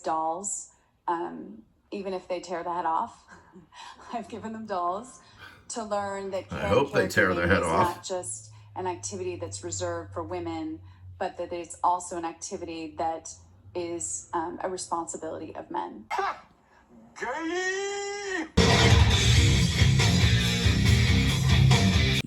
dolls, even if they tear the head off. I've given them dolls to learn that I hope they tear their head off. Not just an activity that's reserved for women, but that it's also an activity that is a responsibility of men. Gay!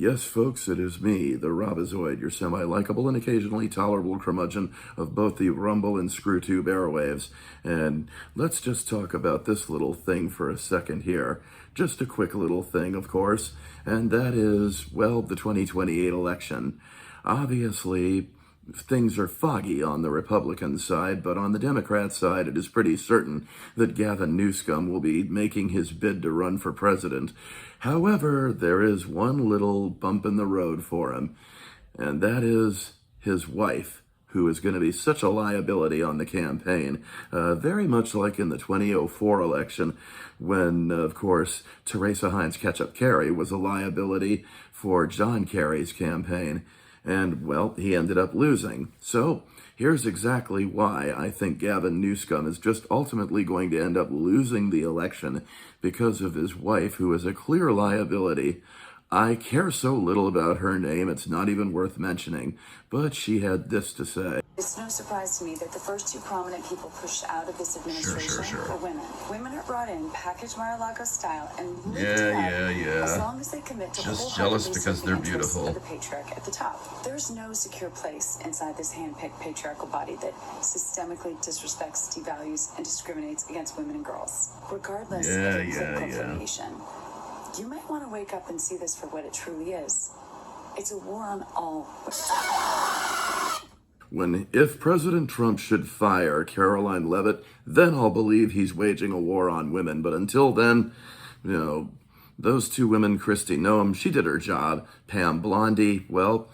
Yes, folks, it is me, the Robozoid, your semi-likable and occasionally tolerable curmudgeon of both the Rumble and ScrewTube airwaves. And let's just talk about this little thing for a second here. Just a quick little thing, of course, and that is, well, the 2028 election. Obviously, things are foggy on the Republican side, but on the Democrat side, it is pretty certain that Gavin Newsom will be making his bid to run for president. However, there is one little bump in the road for him, and that is his wife, who is going to be such a liability on the campaign, very much like in the 2004 election, when, of course, Teresa Heinz Ketchup Kerry was a liability for John Kerry's campaign. And, well, he ended up losing. So here's exactly why I think Gavin Newsom is just ultimately going to end up losing the election because of his wife, who is a clear liability. I care so little about her name, it's not even worth mentioning, but she had this to say. It's no surprise to me that the first two prominent people pushed out of this administration are women. Women are brought in, packaged Mar-a-Lago style, and lifted up as long as they commit to just jealous because they're beautiful. Of the patriarch at the top. There's no secure place inside this hand-picked patriarchal body that systemically disrespects, devalues, and discriminates against women and girls, regardless of their political affiliation. You might want to wake up and see this for what it truly is. It's a war on all. If President Trump should fire Caroline Leavitt, then I'll believe he's waging a war on women. But until then, those two women, Kristi Noem, she did her job. Pam Blondie, well,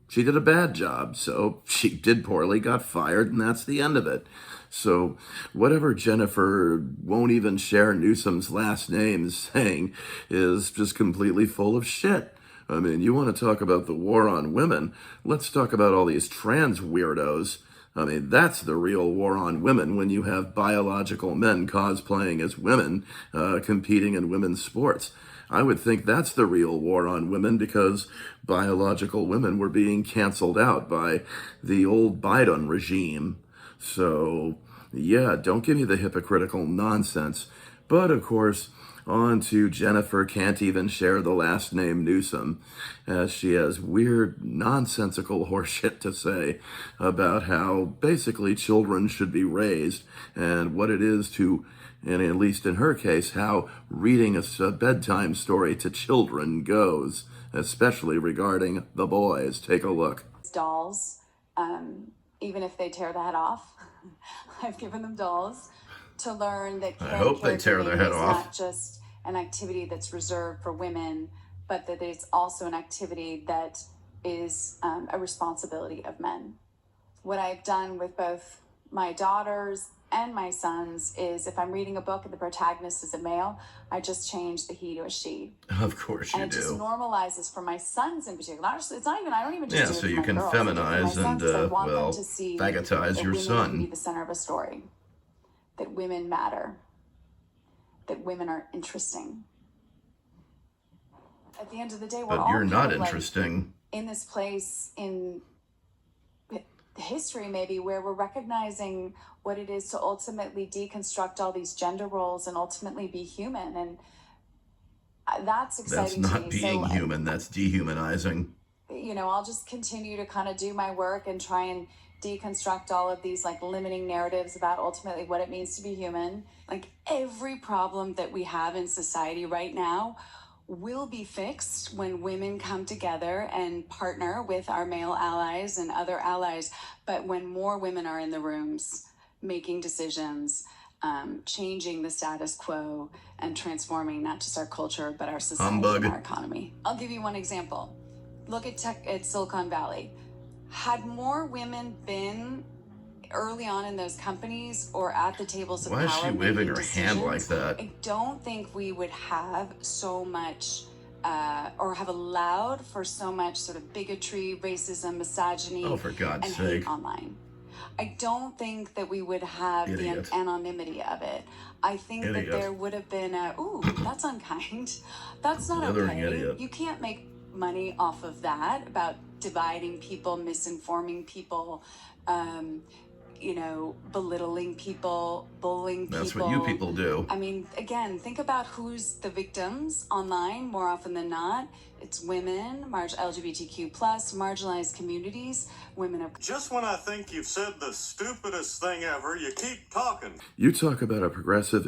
she did a bad job. So she did poorly, got fired, and that's the end of it. So whatever Jennifer won't even share Newsom's last name saying is just completely full of shit. I mean, you want to talk about the war on women? Let's talk about all these trans weirdos. I mean, that's the real war on women, when you have biological men cosplaying as women, competing in women's sports. I would think that's the real war on women, because biological women were being canceled out by the old Biden regime. So, yeah, don't give me the hypocritical nonsense. But, of course, on to Jennifer can't even share the last name Newsom, as she has weird, nonsensical horseshit to say about how basically children should be raised, and what it is to, and at least in her case, how reading a bedtime story to children goes, especially regarding the boys. Take a look. Dolls, even if they tear the head off. I've given them dolls to learn that I hope they tear their head off. Not just an activity that's reserved for women, but that it's also an activity that is a responsibility of men. What I've done with both my daughters and my sons is, if I'm reading a book and the protagonist is a male, I just change the he to a she. Of course you do. And it just normalizes for my sons in particular. It's not even, I don't even just do it so for you my can girls. feminize and, well, fagotize your son. Women be the center of a story. That women matter. That women are interesting. At the end of the day, we're all you're not interesting. In this place in history, maybe, where we're recognizing what it is to ultimately deconstruct all these gender roles and ultimately be human. And that's exciting. That's not being human. That's dehumanizing. I'll just continue to kind of do my work and try and deconstruct all of these limiting narratives about ultimately what it means to be human. Every problem that we have in society right now will be fixed when women come together and partner with our male allies and other allies. But when more women are in the rooms making decisions, changing the status quo and transforming not just our culture, but our society and our economy. I'll give you one example. Look at Silicon Valley. Had more women been early on in those companies or at the tables of power, why is she waving her hand like that? I don't think we would have so much or have allowed for so much sort of bigotry, racism, misogyny, for God's and sake, hate online. I don't think that we would have Idiot. the anonymity of it. I think that Idiot. there would have been a, ooh, that's unkind. That's not Blithering okay. idiot. You can't make money off of that, about dividing people, misinforming people, belittling people, bullying people. That's what you people do. I mean, again, think about who's the victims online more often than not. It's women, LGBTQ+, marginalized communities, women of... Just when I think you've said the stupidest thing ever, you keep talking. You talk about a regressive,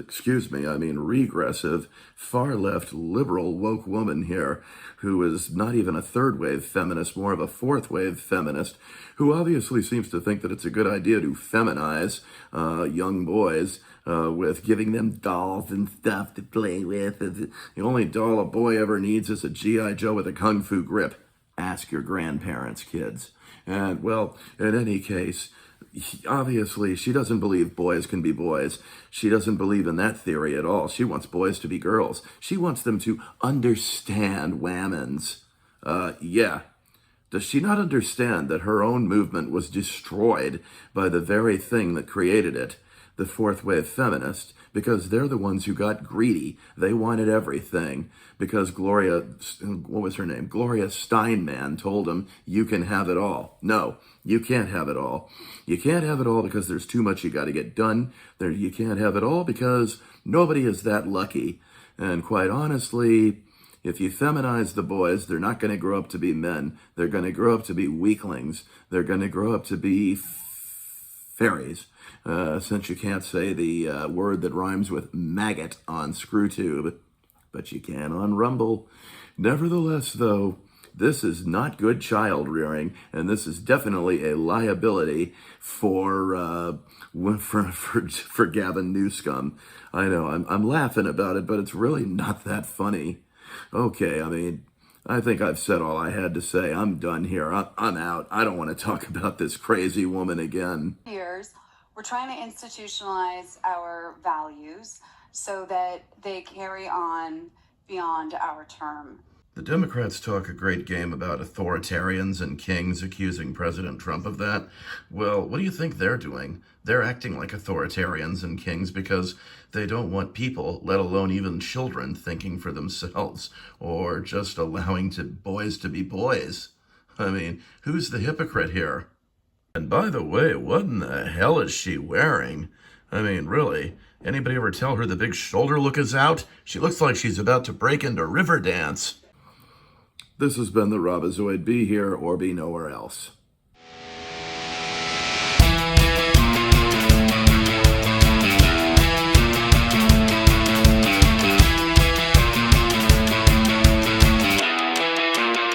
far-left, liberal, woke woman here who is not even a third-wave feminist, more of a fourth-wave feminist, who obviously seems to think that it's a good idea to feminize young boys with giving them dolls and stuff to play with. The only doll a boy ever needs is a G.I. Joe with a kung fu grip. Ask your grandparents, kids. And, well, in any case, obviously, she doesn't believe boys can be boys. She doesn't believe in that theory at all. She wants boys to be girls. She wants them to understand whammons. Yeah. Does she not understand that her own movement was destroyed by the very thing that created it, the fourth wave feminists, because they're the ones who got greedy. They wanted everything because Gloria Steinman told them, you can have it all. No, you can't have it all. You can't have it all because there's too much you got to get done. You can't have it all because nobody is that lucky. And quite honestly, if you feminize the boys, they're not going to grow up to be men. They're going to grow up to be weaklings. They're going to grow up to be fairies. Since you can't say the word that rhymes with maggot on ScrewTube, but you can on Rumble. Nevertheless, though, this is not good child rearing, and this is definitely a liability for Gavin Newsom. I know I'm laughing about it, but it's really not that funny. Okay, I think I've said all I had to say. I'm done here. I'm out. I don't want to talk about this crazy woman again. Years, we're trying to institutionalize our values so that they carry on beyond our term. The Democrats talk a great game about authoritarians and kings, accusing President Trump of that. Well, what do you think they're doing? They're acting like authoritarians and kings because they don't want people, let alone even children, thinking for themselves or just allowing boys to be boys. Who's the hypocrite here? And by the way, what in the hell is she wearing? Really, anybody ever tell her the big shoulder look is out? She looks like she's about to break into Riverdance. This has been the Robozoid. Be here or be nowhere else.